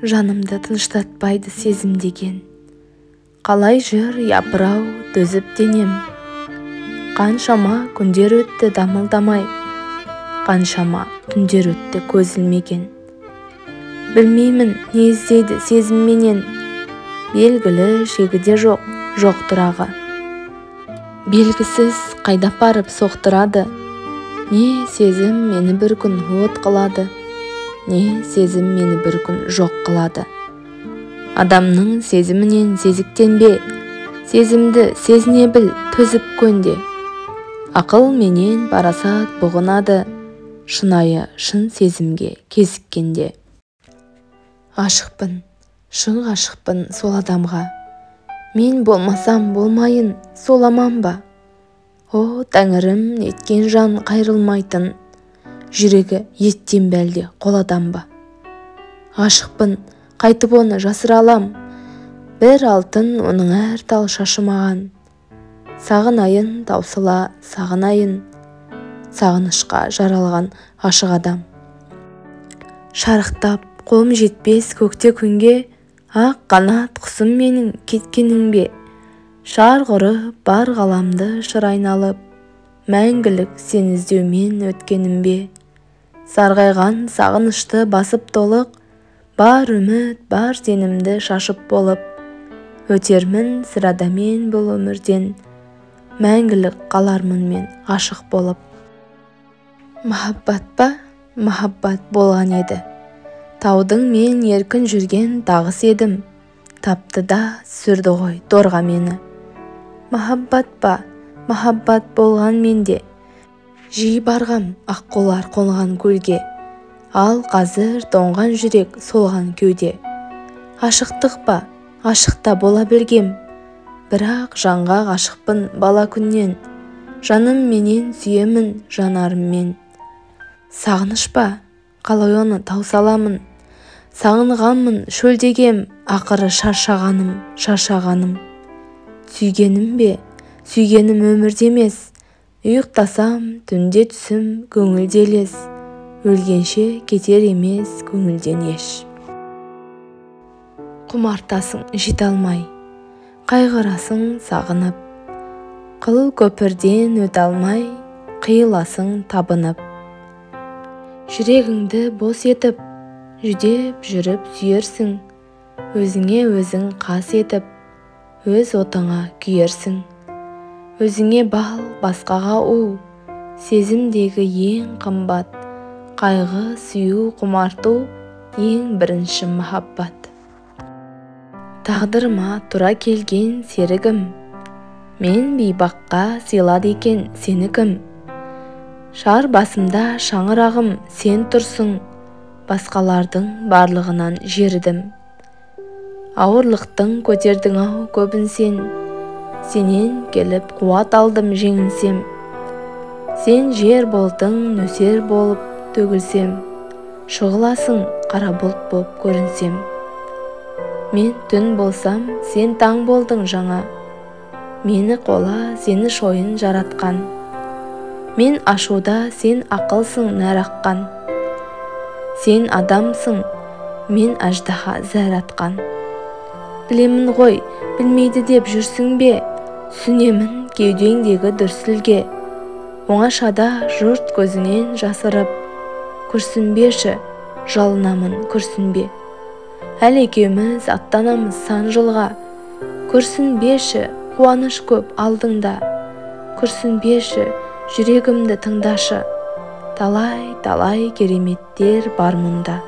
жанымды тыныштатпайды сезім деген. Қалай жүр япырау төзіп денем. Қаншама күндер өтті дамылдамай, қаншама түндер өтті көз ілмеген. Білмеймін не іздейді сезімменен, белгілі шегіде жоқ, жоқ тұрағы. Белгісіз қайда барып соқтырады, не сезім мені бір күн от қылады, не сезім мені бір күн жоқ қылады. Адамның сезімінен сезіктенбе, сезімді сезіне біл төзіп көнде. Ақыл менен парасат бұғынады, шынайы шын сезімге кезіккенде. Ғашықпын, шын ғашықпын сол адамға. Мен болмасам болмайын сол аман ба? О, тәңірім неткен жан қайрылмайтын, жүрегі еттен бәлде қол адам ба? Ғашықпын, қайтып оны жасыра алам, бір алтын оның әр тал шашы маған. Сағынайын таусыла сағынайын, сағынышқа жаралған ғашық адам. Шарықтап қолым жетпес көкте күнге, ақ қанат құсым менің кеткенің бе? Шарқ ұрып бар ғаламды шыр айналып, мәңгілік сен іздеумен өткенім бе? Сарғайған сағынышты басып толық, бар үміт, бар сенімді шашып болып, өтермін sıрадамен бұл өмірден, мәңгілік қалармын мен ғашық болып. Махаббат па? Махаббат болған еді. Таудың мен еркін жүрген тағыс едім, тапты да сүрді ғой торға мені. Махаббат па? Махаббат болған менде. Жиі барғам аққулар қонған көлге, ал қазір тоңған жүрек солған кеуде. Ғашықтық па? Ғашықта бола білгем, бірақ жанға ғашықпын бала күннен, жаным менен сүйемін жанарыммен. Сағыныш па? Қалай оны таусаламын, сағынғанмын шөлдегем, ақыры шаршағаным, шаршағаным. Сүйгенім бе? Сүйгенім өмірде емес, ұйықтасам түнде түсім көңілде елес, өлгенше кетер емес көңілден еш. Құмартасың жете алмай, қайғырасың сағынып, қыл көпірден өте алмай, қиыласың табынып. Жүрегіңді бос етіп, жүдеп жүріп сүйерсің, өзіңе өзің қас етіп, өз отыңа күйерсің. Өзіңе бал, басқаға у, сезімдегі ең қымбат, қайғы, сүю, құмарту, ең бірінші махаббат. Тағдырыма тура келген серігім, мен бейбаққа сыйлады екен сені кім? Шар басымда шаңырағым сен тұрсың, басқалардың барлығынан жерідім. Ауырлықтың көтердің ау көбін сен, сенен келіп қуат алдым жеңілсем. Сен жер болдың нөсер болып төгілсем, шұғыласың қара бұлт болып көрінсем. Мен түн болсам, сен таң болдың жаңа, мені қола, сені шойын жаратқан. Мен ашуда, сен ақылсың нәр аққан. Сен адамсың, мен аждаһа зәр атқан. Білемін ғой, білмейді деп жүрсің бе? Сүнемін кеудеңдегі дүрсілге. Оңашада жұрт көзінен жасырып, күрсінбеші, жалынамын күрсінбе. Әлі екеуміз аттанамыз сан жылға, күрсінбеші, қуаныш көп алдыңда. Күрсінбеші, жүрегімді тыңдашы, талай-талай кереметтер бар мұнда.